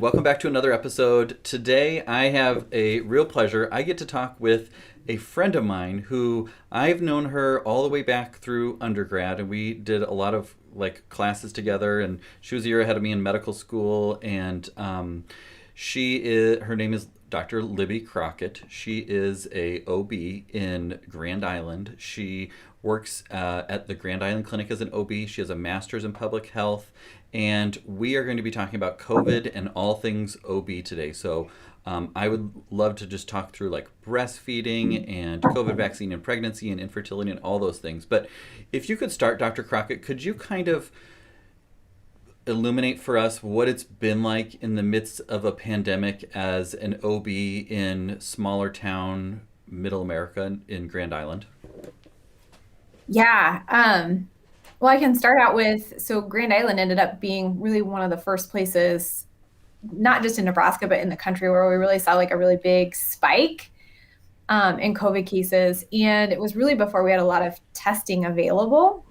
Welcome back to another episode. Today I have a real pleasure. I get to talk with a friend of mine who I've known her all the way back through undergrad, and we did a lot of classes together, and she was a year ahead of me in medical school. And her name is Dr. Libby Crockett. She is a OB in Grand Island. She works at the Grand Island Clinic as an OB. She has a master's in public health, and we are going to be talking about COVID and all things OB today. So I would love to just talk through breastfeeding and COVID vaccine and pregnancy and infertility and all those things. But if you could start, Dr. Crockett, could you kind of illuminate for us what it's been like in the midst of a pandemic as an OB in smaller town, middle America in Grand Island? Yeah. Well, I can start out with, so Grand Island ended up being really one of the first places, not just in Nebraska, but in the country where we really saw a really big spike in COVID cases. And it was really before we had a lot of testing available.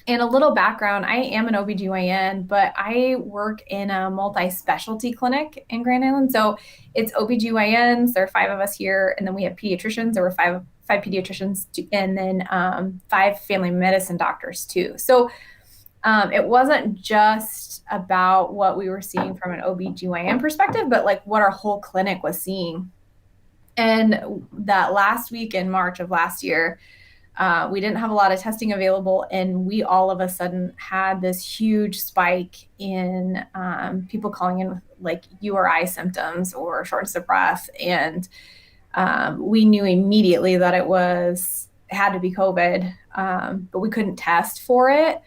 And a little background, I am an OB-GYN, but I work in a multi-specialty clinic in Grand Island. So it's OB-GYNs, there are 5 of us here, and then we have pediatricians. There were five pediatricians, and then 5 family medicine doctors too. So it wasn't just about what we were seeing from an OB-GYN perspective, but what our whole clinic was seeing. And that last week in March of last year, we didn't have a lot of testing available, and we all of a sudden had this huge spike in people calling in with URI symptoms or shortness of breath. And we knew immediately that it had to be COVID, but we couldn't test for it.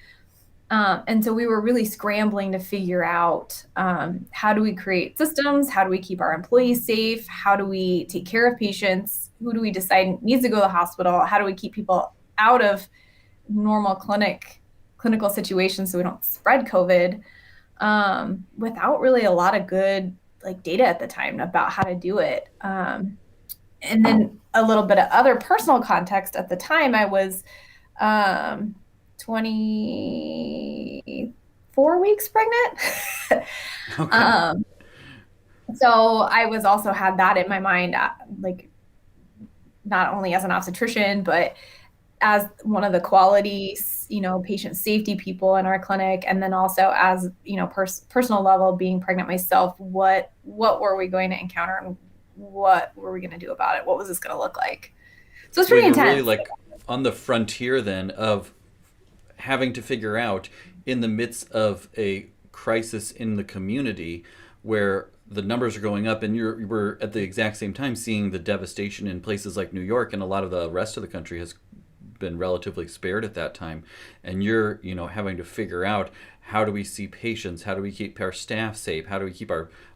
And so we were really scrambling to figure out how do we create systems? How do we keep our employees safe? How do we take care of patients? Who do we decide needs to go to the hospital? How do we keep people out of normal clinical situations so we don't spread COVID, without really a lot of good data at the time about how to do it. And then a little bit of other personal context. At the time, I was 24 weeks pregnant. Okay. So I was also had that in my mind, not only as an obstetrician, but as one of the quality, patient safety people in our clinic. And then also as, personal level, being pregnant myself, what were we going to encounter, and what were we going to do about it? What was this going to look like? So it's So pretty you're really intense. on the frontier then of having to figure out in the midst of a crisis in the community where the numbers are going up, and we're at the exact same time seeing the devastation in places like New York, and a lot of the rest of the country has been relatively spared at that time. And you're having to figure out, how do we see patients, how do we keep our staff safe, how do we keep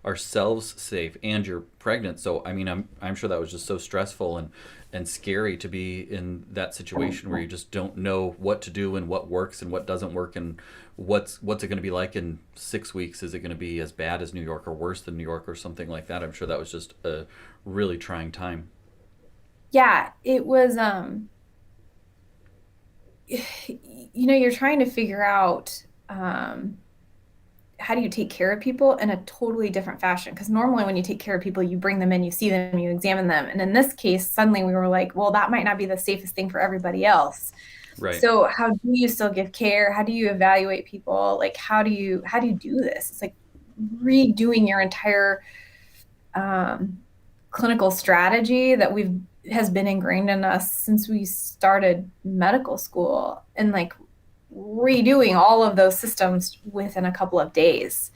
ourselves safe, and you're pregnant. So I mean, I'm sure that was just so stressful and scary to be in that situation where you just don't know what to do and what works and what doesn't work, and what's it going to be like in 6 weeks. Is it going to be as bad as New York or worse than New York or something like that? I'm sure that was just a really trying time. Yeah, it was, you're trying to figure out, how do you take care of people in a totally different fashion? Because normally when you take care of people, you bring them in, you see them, you examine them. And in this case, suddenly we were like, well, that might not be the safest thing for everybody else. Right. So how do you still give care? How do you evaluate people? How do you do this? It's like redoing your entire clinical strategy that has been ingrained in us since we started medical school, and redoing all of those systems within a couple of days.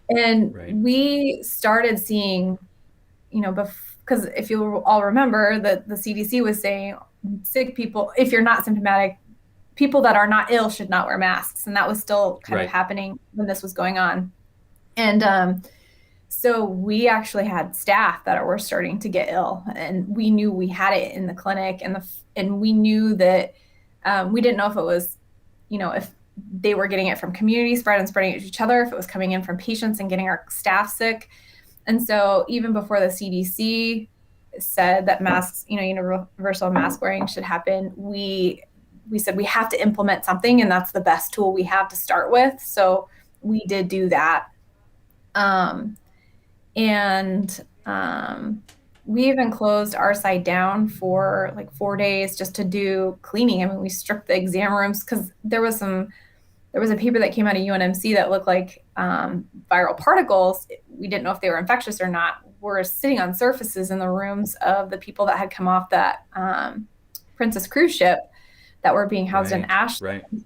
And Right. we started seeing, because if you all remember that the CDC was saying sick people, if you're not symptomatic, people that are not ill should not wear masks. And that was still kind of Right. happening when this was going on. And so we actually had staff that were starting to get ill, and we knew we had it in the clinic, and we knew that we didn't know if it was, if they were getting it from community spread and spreading it to each other, if it was coming in from patients and getting our staff sick. And so even before the CDC said that masks, universal mask wearing should happen, we said we have to implement something, and that's the best tool we have to start with. So we did do that. And we even closed our side down for like 4 days just to do cleaning. I mean, we stripped the exam rooms because there was a paper that came out of UNMC that looked like viral particles. We didn't know if they were infectious or not. Were sitting on surfaces in the rooms of the people that had come off that Princess cruise ship that were being housed in Ashland. Right.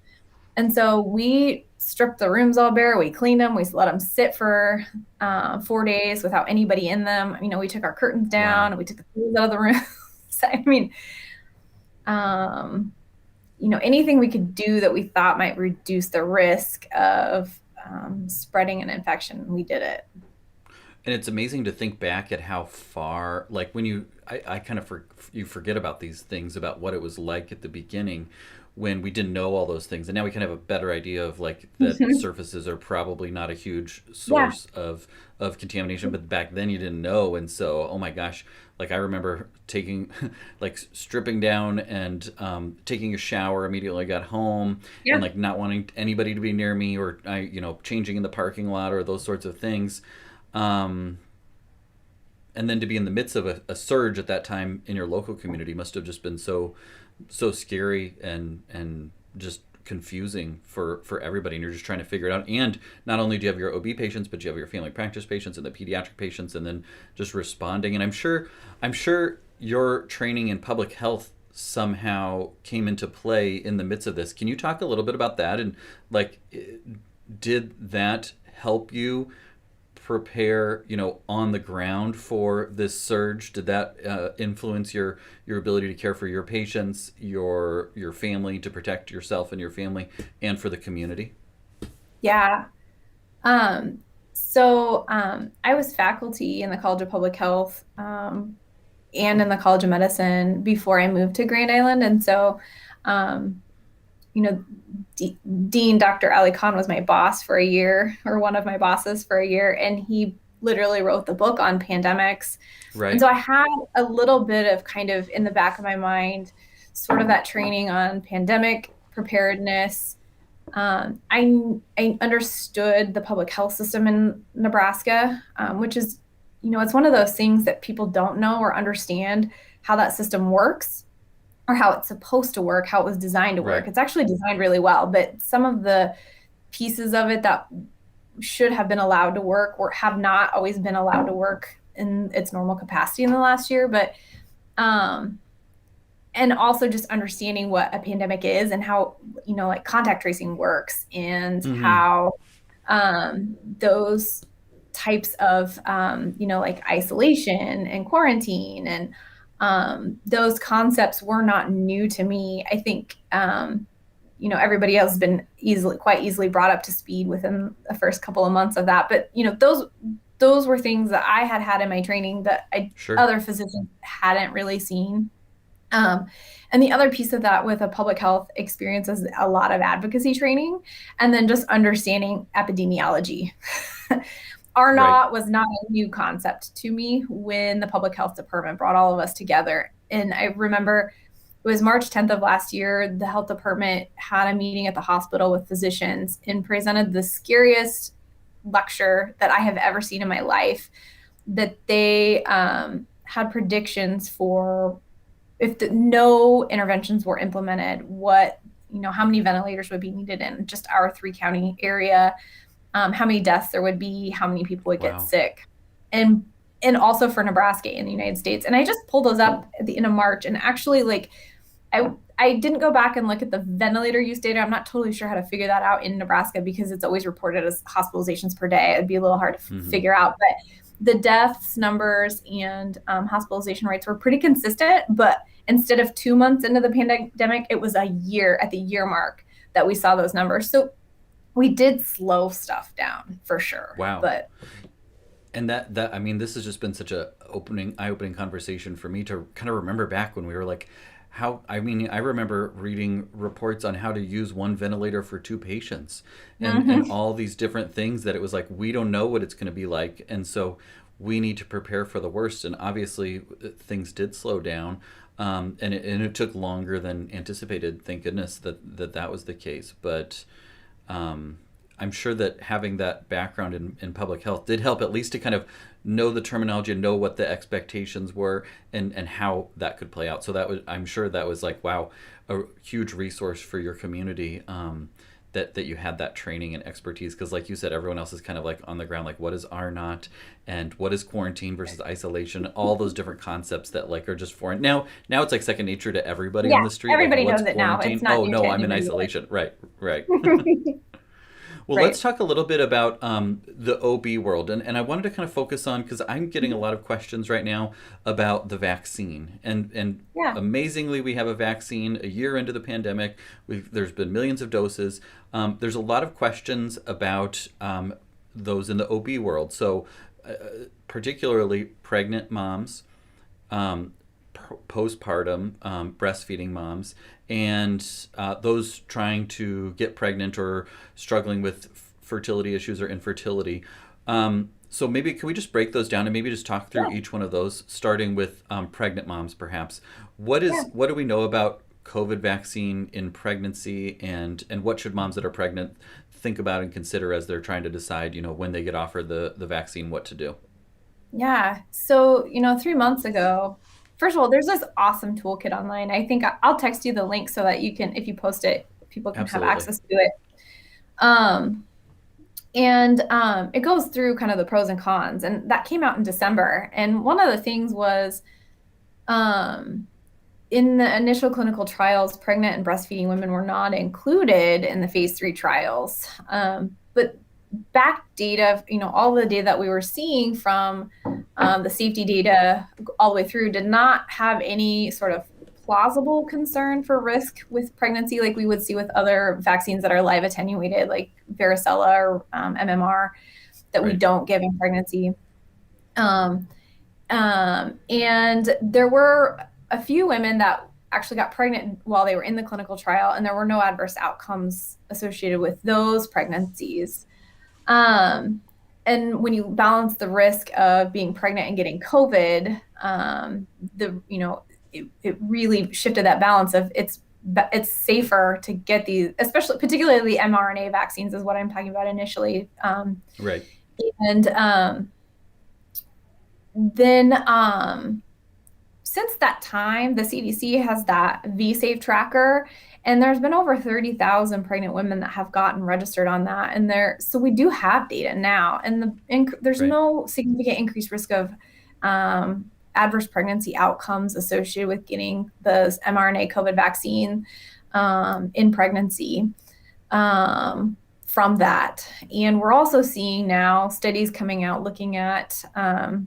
And so we stripped the rooms all bare. We cleaned them. We let them sit for 4 days without anybody in them. You know, we took our curtains down. Wow. We took the tools out of the room. So, I mean, um, you know, anything we could do that we thought might reduce the risk of spreading an infection, we did it. And it's amazing to think back at how far, like when I kind of, you forget about these things, about what it was like at the beginning when we didn't know all those things. And now we kind of have a better idea of like that surfaces are probably not a huge Yeah. source of contamination, but back then you didn't know. And so, oh my gosh, like I remember taking, like stripping down and taking a shower immediately I got home, Yeah. and like not wanting anybody to be near me, or changing in the parking lot or those sorts of things. Um, and then to be in the midst of a surge at that time in your local community must have just been so scary and just confusing for everybody, and you're just trying to figure it out. And not only do you have your OB patients, but you have your family practice patients and the pediatric patients, and then just responding. And I'm sure your training in public health somehow came into play in the midst of this. Can you talk a little bit about that, and like did that help you prepare, on the ground for this surge? Did that influence your ability to care for your patients, your family, to protect yourself and your family, and for the community? Yeah. So I was faculty in the College of Public Health and in the College of Medicine before I moved to Grand Island. And so, um, you know, Dean Dr. Ali Khan was my boss for a year, or one of my bosses for a year, and he literally wrote the book on pandemics. And Right. so I had a little bit of kind of in the back of my mind, sort of that training on pandemic preparedness. I understood the public health system in Nebraska, which is, it's one of those things that people don't know or understand how that system works or how it's supposed to work, how it was designed to work. Right. It's actually designed really well, but some of the pieces of it that should have been allowed to work or have not always been allowed to work in its normal capacity in the last year. But um, and also just understanding what a pandemic is and how, like contact tracing works, and Mm-hmm. how those types of like isolation and quarantine and those concepts were not new to me. I think everybody else has been quite easily brought up to speed within the first couple of months of that. But those were things that I had in my training that Sure. other physicians hadn't really seen. Um, and the other piece of that with a public health experience is a lot of advocacy training, and then just understanding epidemiology. R Right. naught was not a new concept to me when the public health department brought all of us together. And I remember it was March 10th of last year, the health department had a meeting at the hospital with physicians and presented the scariest lecture that I have ever seen in my life. That they had predictions for, if no interventions were implemented, how many ventilators would be needed in just our 3 county area, how many deaths there would be, how many people would get Wow. sick, and also for Nebraska in the United States. And I just pulled those up at the end of March, and actually, like, I didn't go back and look at the ventilator use data. I'm not totally sure how to figure that out in Nebraska because it's always reported as hospitalizations per day. It'd be a little hard to Mm-hmm. figure out, but the deaths numbers and hospitalization rates were pretty consistent. But instead of 2 months into the pandemic, it was a year, at the year mark, that we saw those numbers. So we did slow stuff down for sure. Wow. But And that I mean, this has just been such a eye-opening conversation for me to kind of remember back when we were like, how I mean, I remember reading reports on how to use one ventilator for two patients, and mm-hmm. all these different things that it was like we don't know what it's going to be like, and so we need to prepare for the worst. And obviously things did slow down, and it took longer than anticipated. Thank goodness that was the case. But um, I'm sure that having that background in public health did help at least to kind of know the terminology and know what the expectations were and how that could play out. So that was, I'm sure that was like, wow, a huge resource for your community, that you had that training and expertise. Because like you said, everyone else is kind of like on the ground, like what is R naught and what is quarantine versus isolation, all those different concepts that like are just foreign. Now it's like second nature to everybody Yeah, on the street. Like everybody what's knows it now. It's quarantine? not Oh new to no, I'm in anybody isolation. Right, right. yet. Well, let's Right. talk a little bit about the OB world. And I wanted to kind of focus on, because I'm getting a lot of questions right now about the vaccine. And Yeah. amazingly, we have a vaccine a year into the pandemic. There's been millions of doses. There's a lot of questions about those in the OB world. So, particularly pregnant moms, um, postpartum breastfeeding moms, and those trying to get pregnant or struggling with fertility issues or infertility. So maybe can we just break those down and maybe just talk through Yeah. each one of those, starting with pregnant moms, perhaps. Yeah. What do we know about COVID vaccine in pregnancy, and what should moms that are pregnant think about and consider as they're trying to decide, when they get offered the vaccine, what to do? Yeah. So, 3 months ago, first of all, there's this awesome toolkit online. I think I'll text you the link so that you can, if you post it, people can have Absolutely. access to it. Um, and it goes through kind of the pros and cons. And that came out in December. And one of the things was um, in the initial clinical trials, pregnant and breastfeeding women were not included in the phase 3 trials. But back data, all the data that we were seeing from the safety data all the way through did not have any sort of plausible concern for risk with pregnancy like we would see with other vaccines that are live attenuated, like varicella or MMR, that we Right. don't give in pregnancy. Um, and there were a few women that actually got pregnant while they were in the clinical trial, and there were no adverse outcomes associated with those pregnancies. Um, and when you balance the risk of being pregnant and getting COVID, it really shifted that balance of it's safer to get these, especially particularly mRNA vaccines is what I'm talking about initially. Right. And then since that time, the CDC has that V-Safe tracker, and there's been over 30,000 pregnant women that have gotten registered on that. And so we do have data now, and there's Right. no significant increased risk of adverse pregnancy outcomes associated with getting the mRNA COVID vaccine in pregnancy. From that. And we're also seeing now studies coming out looking at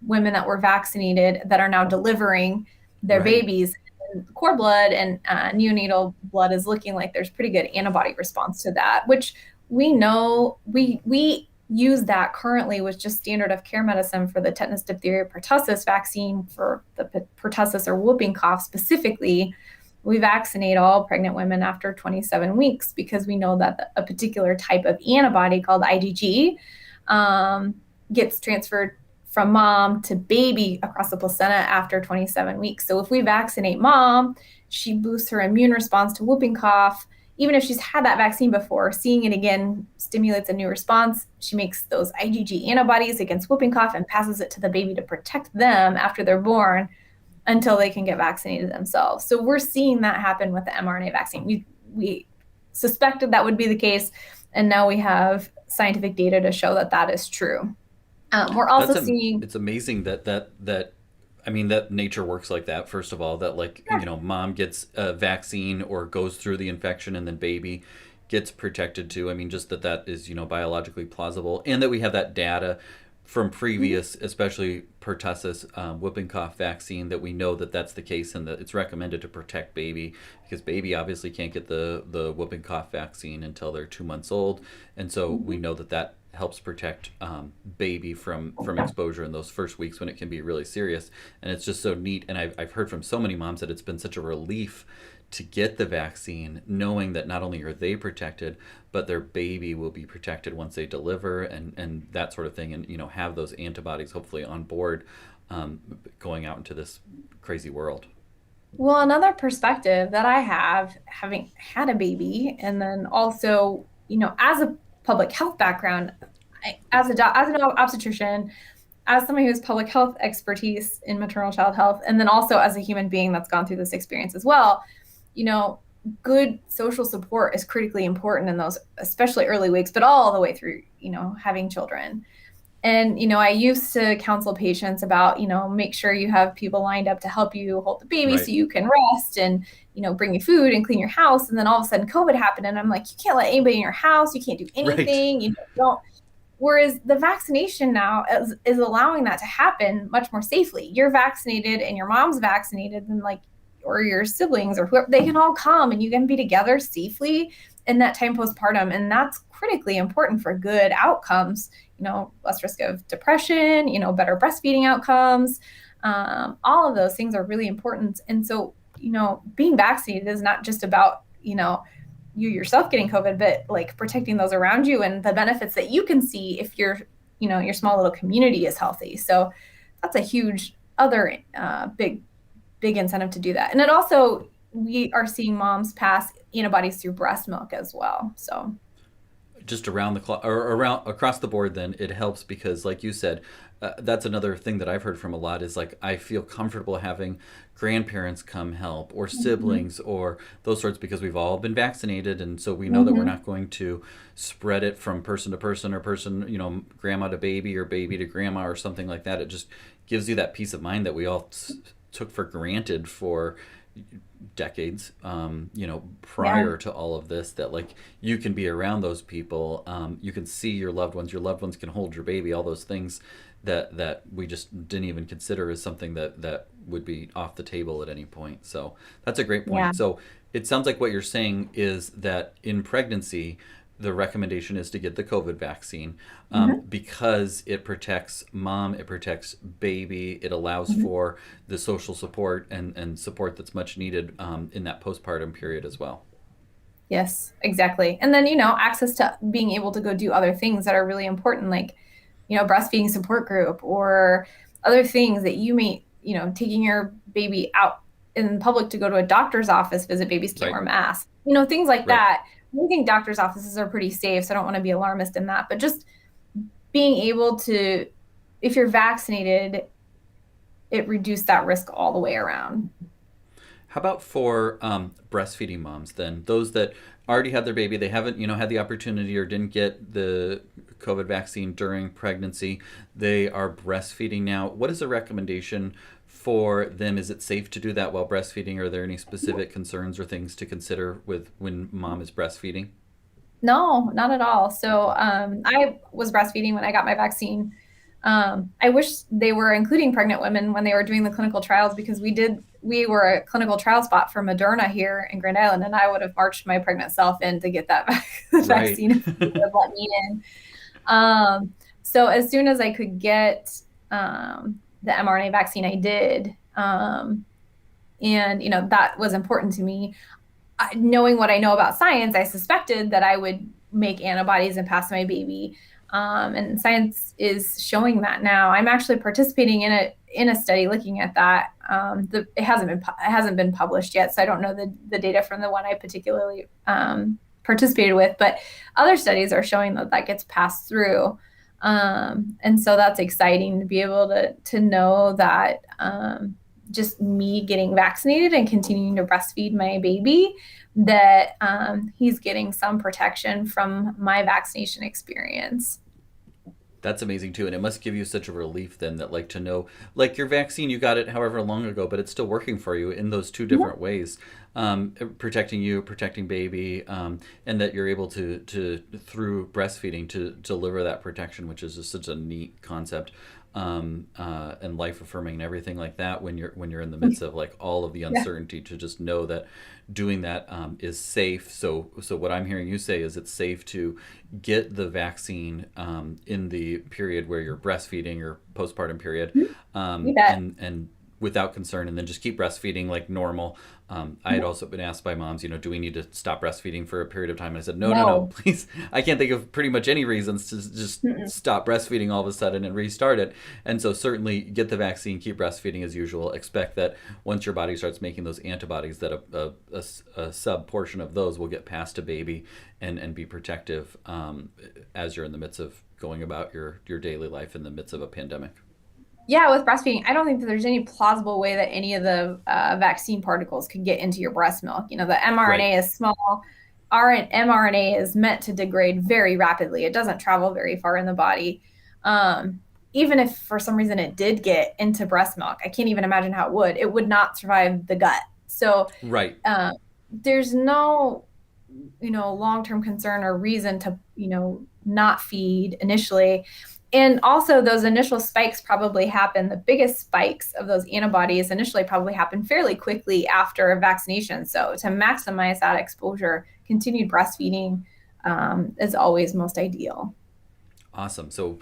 women that were vaccinated that are now delivering their Right. babies. And cord blood and neonatal blood is looking like there's pretty good antibody response to that, which we know we use that currently with just standard of care medicine for the tetanus, diphtheria, pertussis vaccine for the pertussis or whooping cough specifically. We vaccinate all pregnant women after 27 weeks because we know that a particular type of antibody called IgG gets transferred from mom to baby across the placenta after 27 weeks. So if we vaccinate mom, she boosts her immune response to whooping cough. Even if she's had that vaccine before, seeing it again stimulates a new response. She makes those IgG antibodies against whooping cough and passes it to the baby to protect them after they're born until they can get vaccinated themselves. So we're seeing that happen with the mRNA vaccine. We suspected that would be the case, and now we have scientific data to show that that is true. We're also seeing, It's amazing that I mean that nature works like that. First of all, that like yeah, mom gets a vaccine or goes through the infection and then baby gets protected too. I mean, just that is biologically plausible, and that we have that data from previous, especially pertussis whooping cough vaccine, that we know that that's the case and that it's recommended to protect baby, because baby obviously can't get the whooping cough vaccine until they're 2 months old, and so we know that helps protect baby from exposure in those first weeks when it can be really serious. And it's just so neat. And I've heard from so many moms that it's been such a relief to get the vaccine, knowing that not only are they protected, but their baby will be protected once they deliver, and that sort of thing, and have those antibodies hopefully on board, going out into this crazy world. well, another perspective that I have, having had a baby, and then also, as a public health background, as an obstetrician, as somebody who has public health expertise in maternal child health, and then also as a human being that's gone through this experience as well, good social support is critically important in those, especially early weeks, but all the way through, having children. And, I used to counsel patients about, make sure you have people lined up to help you hold the baby Right. so you can rest and, bring you food and clean your house. And then all of a sudden COVID happened. And I'm like, you can't let anybody in your house. You can't do Right. anything. Don't. Whereas the vaccination now is allowing that to happen much more safely. You're vaccinated and your mom's vaccinated, and or your siblings or whoever, they can all come and you can be together safely in that time postpartum. And that's critically important for good outcomes, less risk of depression, better breastfeeding outcomes. All of those things are really important. And so, being vaccinated is not just about, you yourself getting COVID, but protecting those around you and the benefits that you can see if your small little community is healthy. So that's a huge other big incentive to do that. And it also, we are seeing moms pass antibodies through breast milk as well. So Just around the clock or around across the board, then it helps because, like you said, that's another thing that I've heard from a lot is I feel comfortable having grandparents come help or siblings or those sorts because we've all been vaccinated, and so we know that we're not going to spread it from person to person or grandma to baby or baby to grandma or something like that. It just gives you that peace of mind that we all took for granted for decades, prior to all of this, that you can be around those people, you can see your loved ones can hold your baby, all those things that we just didn't even consider as something that would be off the table at any point. So that's a great point. yeah. So it sounds like what you're saying is that in pregnancy, the recommendation is to get the COVID vaccine because it protects mom, it protects baby, it allows for the social support and support that's much needed in that postpartum period as well. Yes, exactly. And then, access to being able to go do other things that are really important, like, breastfeeding support group or other things that you may, taking your baby out in public to go to a doctor's office, visit babies can't wear masks, things like Right. that. I think doctor's offices are pretty safe, so I don't want to be alarmist in that, but just being able to, if you're vaccinated, it reduced that risk all the way around. How about for breastfeeding moms then? Those that already had their baby, they haven't, had the opportunity or didn't get the COVID vaccine during pregnancy. They are breastfeeding now. What is the recommendation for them? Is it safe to do that while breastfeeding? Are there any specific concerns or things to consider with when mom is breastfeeding? No, not at all. So I was breastfeeding when I got my vaccine. I wish they were including pregnant women when they were doing the clinical trials, because we were a clinical trial spot for Moderna here in Grand Island, and I would have marched my pregnant self in to get that Right. vaccine if they would have let me in. So as soon as I could get the mRNA vaccine, I did. And, that was important to me. Knowing what I know about science, I suspected that I would make antibodies and pass my baby. And science is showing that now. I'm actually participating in a study looking at that. It hasn't been published yet, so I don't know the data from the one I particularly participated with. But other studies are showing that gets passed through, and so that's exciting to be able to know that. Just me getting vaccinated and continuing to breastfeed my baby, that he's getting some protection from my vaccination experience. That's amazing too, and it must give you such a relief then that to know your vaccine, you got it however long ago, but it's still working for you in those two different ways, protecting you, protecting baby, and that you're able to through breastfeeding to deliver that protection, which is just such a neat concept, and life affirming and everything like that. When you're in the midst of all of the Yeah. uncertainty, to just know that doing that is safe. So what I'm hearing you say is it's safe to get the vaccine in the period where you're breastfeeding or postpartum period, You bet. and without concern and then just keep breastfeeding like normal. I had also been asked by moms, do we need to stop breastfeeding for a period of time? And I said, no, No. please. I can't think of pretty much any reasons to just Mm-mm. stop breastfeeding all of a sudden and restart it. And so certainly get the vaccine, keep breastfeeding as usual. Expect that once your body starts making those antibodies, that a sub portion of those will get passed to baby and be protective as you're in the midst of going about your daily life in the midst of a pandemic. Yeah, with breastfeeding, I don't think that there's any plausible way that any of the vaccine particles could get into your breast milk. The Right. mRNA is small. Our mRNA is meant to degrade very rapidly. It doesn't travel very far in the body. Even if for some reason it did get into breast milk, I can't even imagine how it would. It would not survive the gut. So Right. there's no, long-term concern or reason to, not feed initially. And also those initial spikes probably happen, the biggest spikes of those antibodies initially probably happen fairly quickly after a vaccination. So to maximize that exposure, continued breastfeeding is always most ideal. Awesome. So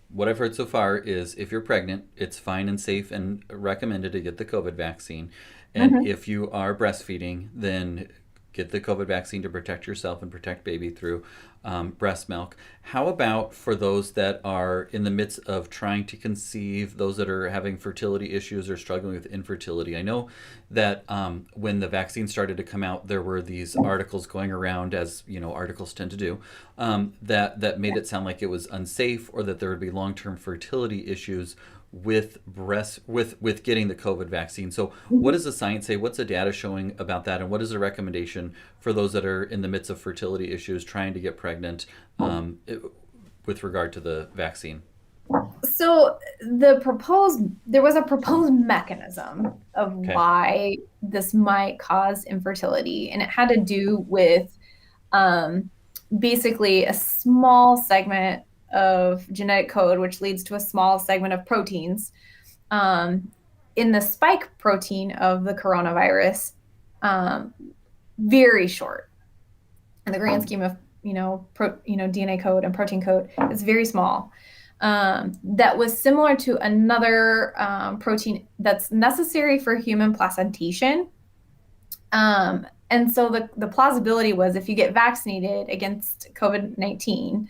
what I've heard so far is if you're pregnant, it's fine and safe and recommended to get the COVID vaccine. And Mm-hmm. if you are breastfeeding, then get the COVID vaccine to protect yourself and protect baby through breast milk. How about for those that are in the midst of trying to conceive, those that are having fertility issues or struggling with infertility? I know that when the vaccine started to come out, there were these articles going around, as articles tend to do, that made it sound like it was unsafe or that there would be long-term fertility issues with getting the COVID vaccine. So what does the science say? What's the data showing about that? And what is the recommendation for those that are in the midst of fertility issues trying to get pregnant with regard to the vaccine? So there was a proposed mechanism of Okay. why this might cause infertility, and it had to do with um, basically a small segment of genetic code, which leads to a small segment of proteins um, in the spike protein of the coronavirus, um, very short in the grand scheme of DNA code and protein code. It's very small. That was similar to another protein that's necessary for human placentation. And so the plausibility was if you get vaccinated against COVID-19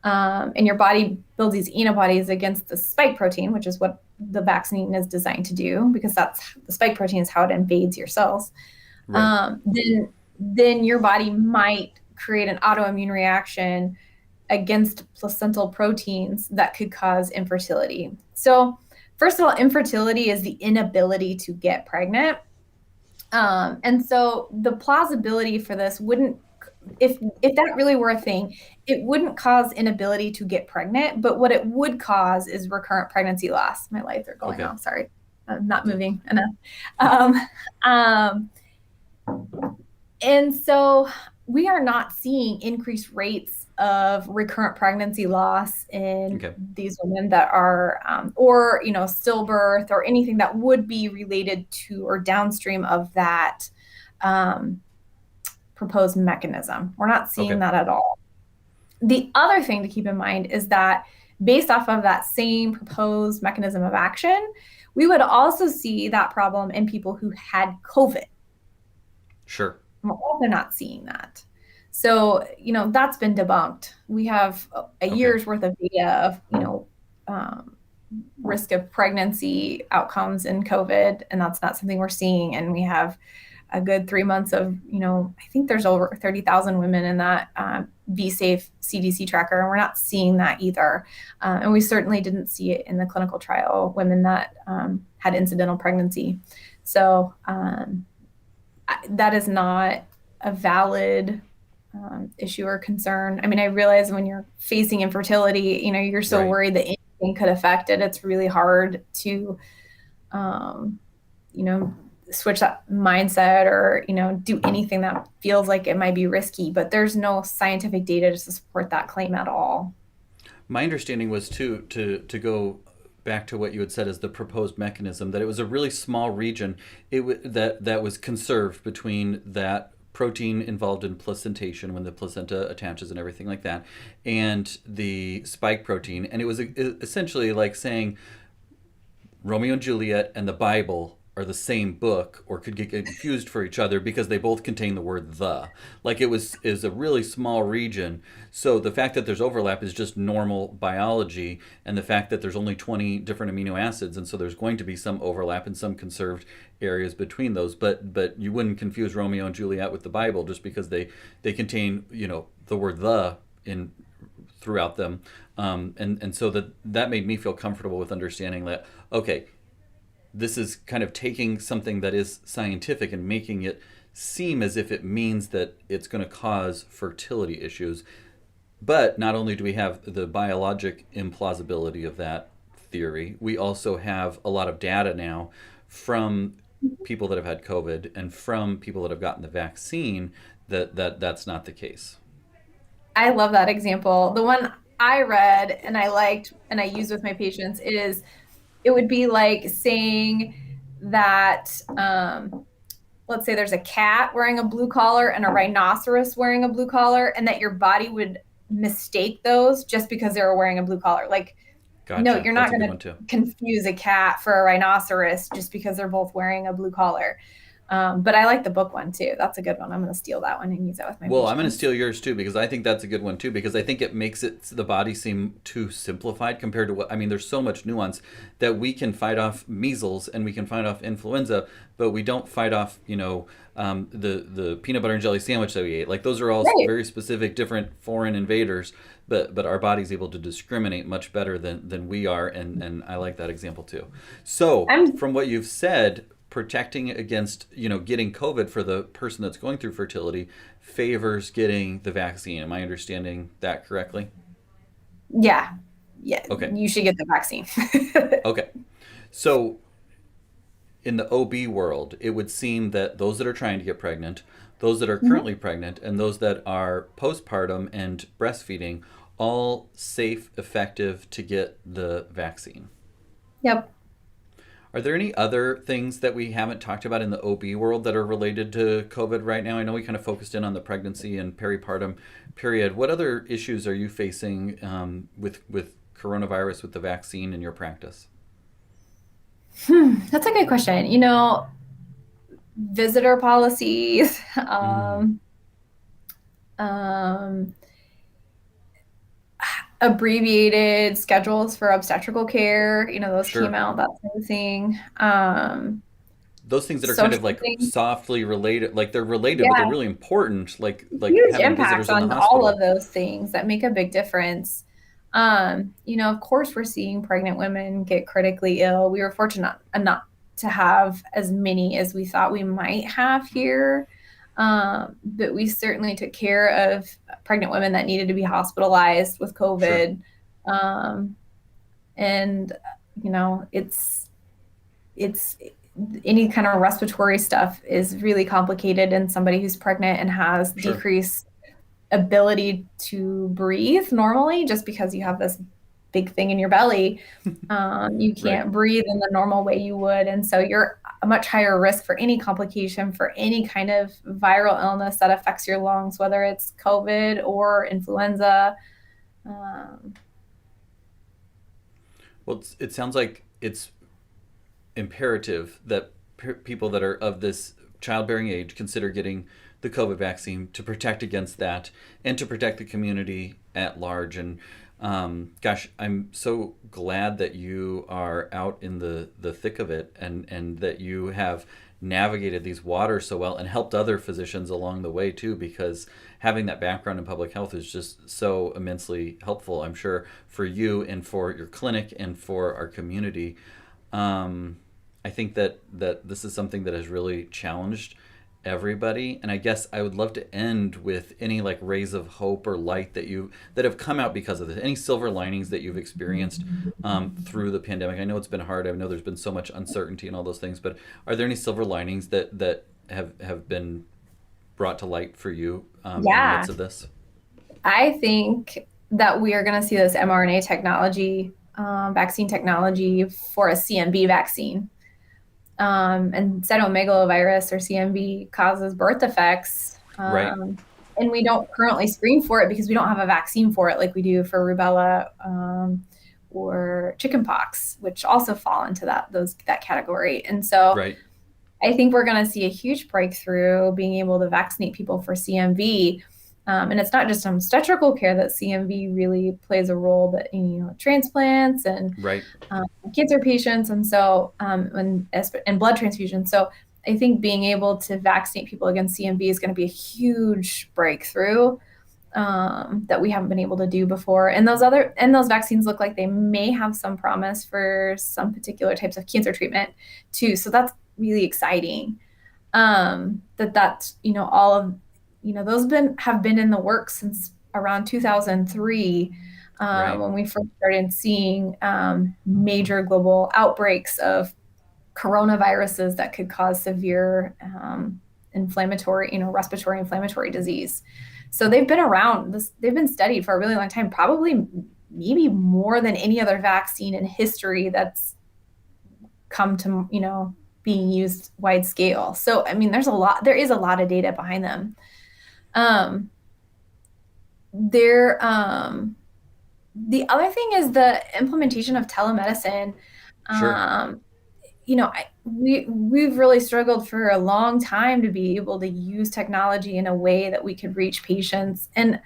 and your body builds these antibodies against the spike protein, which is what the vaccine is designed to do, because that's the spike protein is how it invades your cells, Right. then your body might create an autoimmune reaction against placental proteins that could cause infertility. So, first of all, infertility is the inability to get pregnant. And so the plausibility for this wouldn't, if that really were a thing, it wouldn't cause inability to get pregnant, but what it would cause is recurrent pregnancy loss. My lights are going Okay. off. Sorry, I'm not So, moving enough. Um, um, and so we are not seeing increased rates of recurrent pregnancy loss in okay. these women that are, or, stillbirth or anything that would be related to or downstream of that um, proposed mechanism. We're not seeing Okay. that at all. The other thing to keep in mind is that based off of that same proposed mechanism of action, we would also see that problem in people who had COVID. Sure. We're also not seeing that. So, that's been debunked. We have a Okay. year's worth of data of, um, risk of pregnancy outcomes in COVID, and that's not something we're seeing. And we have a good 3 months of, I think there's over 30,000 women in that Be Safe CDC tracker, and we're not seeing that either. And we certainly didn't see it in the clinical trial, women that had incidental pregnancy. So that is not a valid issue or concern. I mean, I realize when you're facing infertility, you're so Right. worried that anything could affect it. It's really hard to, um, switch that mindset or, do anything that feels like it might be risky, but there's no scientific data to support that claim at all. My understanding was to go back to what you had said as the proposed mechanism, that it was a really small region that was conserved between that protein involved in placentation when the placenta attaches and everything like that, and the spike protein. And it was essentially like saying Romeo and Juliet and the Bible are the same book or could get confused for each other because they both contain the word the. Like it was is a really small region. So the fact that there's overlap is just normal biology, and the fact that there's only 20 different amino acids, and so there's going to be some overlap and some conserved areas between those. But you wouldn't confuse Romeo and Juliet with the Bible just because they contain, the word the in throughout them. And so that made me feel comfortable with understanding that, okay, this is kind of taking something that is scientific and making it seem as if it means that it's going to cause fertility issues. But not only do we have the biologic implausibility of that theory, we also have a lot of data now from people that have had COVID and from people that have gotten the vaccine that's not the case. I love that example. The one I read and I liked and I use with my patients is it would be like saying that, let's say there's a cat wearing a blue collar and a rhinoceros wearing a blue collar, and that your body would mistake those just because they were wearing a blue collar. Like, Gotcha. no, you're not That's a good going one to too. confuse a cat for a rhinoceros just because they're both wearing a blue collar. But I like the book one too. That's a good one. I'm going to steal that one and use that with my Well, I'm going to patients. steal yours too because I think that's a good one too because I think it makes the body seem too simplified compared to what I mean. There's so much nuance that we can fight off measles and we can fight off influenza, but we don't fight off the peanut butter and jelly sandwich that we ate. Like those are all Right. very specific, different foreign invaders, but our body's able to discriminate much better than we are, and I like that example too. So I'm from what you've said, protecting against getting COVID for the person that's going through fertility favors getting the vaccine. Am I understanding that correctly? Yeah. Yeah. Okay. You should get the vaccine. Okay. So in the OB world, it would seem that those that are trying to get pregnant, those that are Mhm. currently pregnant, and those that are postpartum and breastfeeding, all safe, effective to get the vaccine. Yep. Are there any other things that we haven't talked about in the OB world that are related to COVID right now? I know we kind of focused in on the pregnancy and peripartum period. What other issues are you facing with coronavirus with the vaccine in your practice? That's a good question. Visitor policies, Mm, um, abbreviated schedules for obstetrical care, those came sure. out, that sort of thing. Those things that are kind of Social like things. softly related, like they're related, but they're Yeah, really important, like huge having impacts visitors in the on all of hospital. those things that make a big difference. Of course, we're seeing pregnant women get critically ill. We were fortunate enough to have as many as we thought we might have here. But we certainly took care of pregnant women that needed to be hospitalized with Sure, COVID. Um, and, it's any kind of respiratory stuff is really complicated in somebody who's pregnant and has sure. decreased ability to breathe normally just because you have this big thing in your belly. You Right. can't breathe in the normal way you would. And so you're a much higher risk for any complication for any kind of viral illness that affects your lungs, whether it's COVID or influenza. Um, Well, it sounds like it's imperative that people that are of this childbearing age consider getting the COVID vaccine to protect against that and to protect the community at large. And gosh, I'm so glad that you are out in the thick of it and that you have navigated these waters so well and helped other physicians along the way too, because having that background in public health is just so immensely helpful, I'm sure, for you and for your clinic and for our community. um, I think that this is something that has really challenged everybody, and I guess I would love to end with any like rays of hope or light that have come out because of this. Any silver linings that you've experienced through the pandemic? I know it's been hard. I know there's been so much uncertainty and all those things, but are there any silver linings that have been brought to light for you in the yeah, midst of this? I think that we are going to see this mRNA technology, vaccine technology for a CMV vaccine. And cytomegalovirus or CMV causes birth defects. Right. And we don't currently screen for it because we don't have a vaccine for it like we do for rubella or chickenpox, which also fall into that category. And so Right. I think we're going to see a huge breakthrough being able to vaccinate people for CMV. And it's not just obstetrical care that CMV really plays a role, but transplants and Right. cancer patients, and so and blood transfusion. So I think being able to vaccinate people against CMV is going to be a huge breakthrough that we haven't been able to do before. And those vaccines look like they may have some promise for some particular types of cancer treatment too. So that's really exciting. That's all of those have been in the works since around 2003, Right. when we first started seeing major global outbreaks of coronaviruses that could cause severe respiratory inflammatory disease. So they've been around. They've been studied for a really long time, probably maybe more than any other vaccine in history that's come to being used wide scale. So I mean, there is a lot of data behind them. The other thing is the implementation of telemedicine. Sure. We've really struggled for a long time to be able to use technology in a way that we could reach patients. And,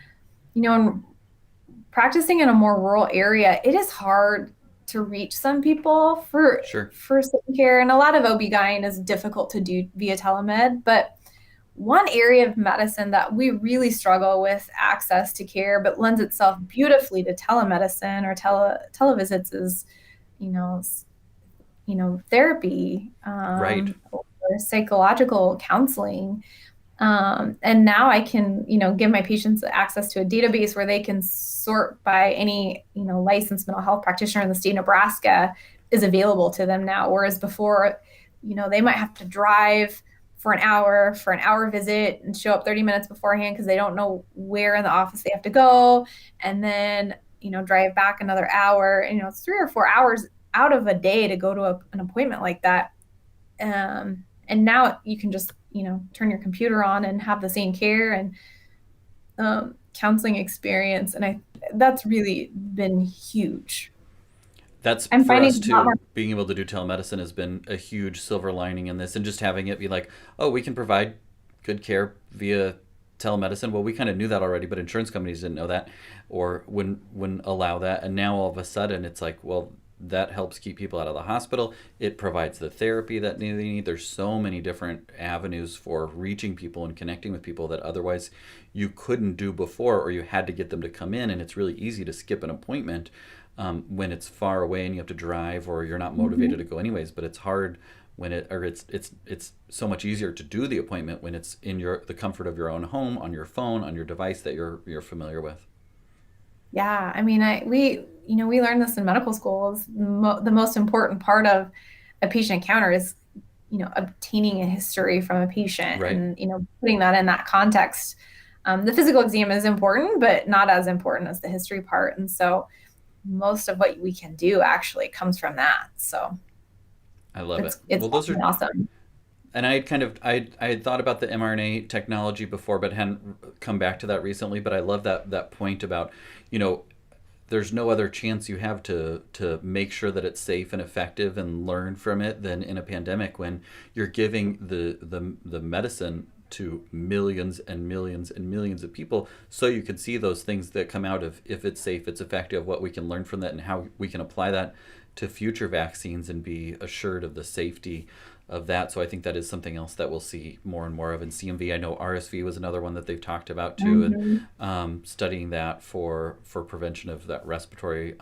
practicing in a more rural area, it is hard to reach some people for Sure. some care. And a lot of OB-GYN is difficult to do via telemed. But one area of medicine that we really struggle with access to care, but lends itself beautifully to telemedicine or televisits is, therapy, Right. or psychological counseling. And now I can, give my patients access to a database where they can sort by any, licensed mental health practitioner in the state of Nebraska is available to them now. Whereas before, they might have to drive for an hour visit and show up 30 minutes beforehand because they don't know where in the office they have to go. And then, drive back another hour, and, it's 3 or 4 hours out of a day to go to an appointment like that. And now you can just, turn your computer on and have the same care and counseling experience. And that's really been huge. That's I'm for finding us a lot too. more. Being able to do telemedicine has been a huge silver lining in this, and just having it be like, oh, we can provide good care via telemedicine. Well, we kind of knew that already, but insurance companies didn't know that or wouldn't allow that. And now all of a sudden, it's like, well, that helps keep people out of the hospital. It provides the therapy that they need. There's so many different avenues for reaching people and connecting with people that otherwise you couldn't do before, or you had to get them to come in. And it's really easy to skip an appointment when it's far away and you have to drive, or you're not motivated to go anyways. But it's hard when it's so much easier to do the appointment when it's in the comfort of your own home, on your phone, on your device that you're familiar with. Yeah, I mean, we learned this in medical schools. The most important part of a patient encounter is, obtaining a history from a patient Right. and, putting that in that context. The physical exam is important, but not as important as the history part. And so most of what we can do actually comes from that. So I love it. it's Well, those are, awesome. and I had thought about the mRNA technology before, but hadn't come back to that recently. But I love that point about, you know, there's no other chance you have to make sure that it's safe and effective and learn from it than in a pandemic, when you're giving the medicine to millions and millions and millions of people, so you can see those things that come out of, if it's safe, it's effective, what we can learn from that, and how we can apply that to future vaccines and be assured of the safety of that. So I think that is something else that we'll see more and more of in CMV. I know RSV was another one that they've talked about too, Mm-hmm. and studying that for prevention of that respiratory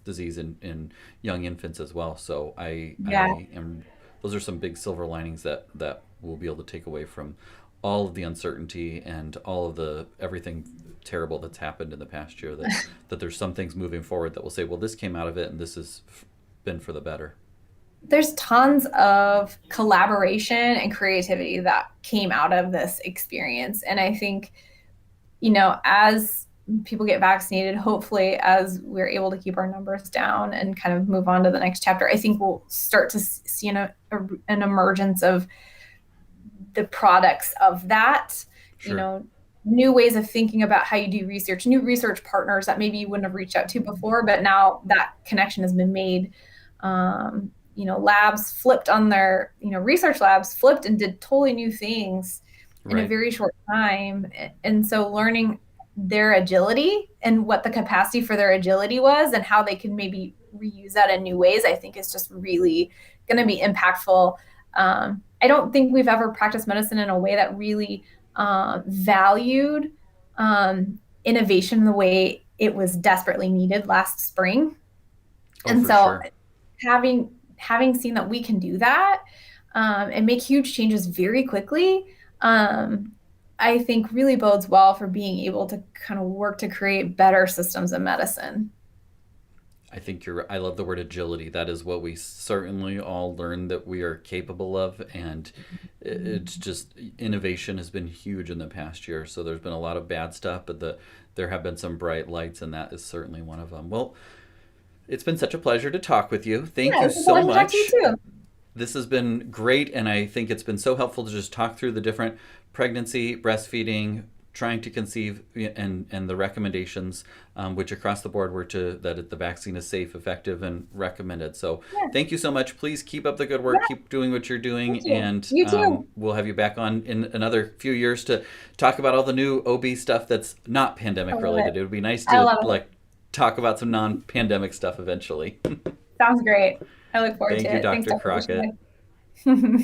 disease in young infants as well. So Yeah. I am, those are some big silver linings that we'll be able to take away from all of the uncertainty and all of the everything terrible that's happened in the past year, that there's some things moving forward that will say, well, this came out of it and this has been for the better. There's tons of collaboration and creativity that came out of this experience. And I think, as people get vaccinated, hopefully, as we're able to keep our numbers down and kind of move on to the next chapter, I think we'll start to see an emergence of the products of that, Sure. new ways of thinking about how you do research, new research partners that maybe you wouldn't have reached out to before, but now that connection has been made. Labs flipped on their, research labs flipped and did totally new things in a Right. very short time. And so learning their agility and what the capacity for their agility was and how they can maybe reuse that in new ways, I think is just really going to be impactful. I don't think we've ever practiced medicine in a way that really valued innovation the way it was desperately needed last spring. Oh, And for so sure. having seen that we can do that and make huge changes very quickly, I think really bodes well for being able to kind of work to create better systems in medicine. I think I love the word agility. That is what we certainly all learned that we are capable of. And it's just innovation has been huge in the past year. So there's been a lot of bad stuff, but there have been some bright lights, and that is certainly one of them. Well, it's been such a pleasure to talk with you. Thank Yeah, you it was a so pleasure to talk to you much. too. This has been great, and I think it's been so helpful to just talk through the different pregnancy, breastfeeding, trying to conceive, and the recommendations, which across the board were that the vaccine is safe, effective, and recommended. So Yeah, thank you so much. Please keep up the good work. yeah, Keep doing what you're thank doing, you. and You too. we'll have you back on in another few years to talk about all the new OB stuff that's not I pandemic love it. related. It would be nice I to love it. like talk about some non-pandemic stuff eventually. Sounds great. I look forward to Thank you, it. Thanks, Dr. Dr. Crockett. Bushman.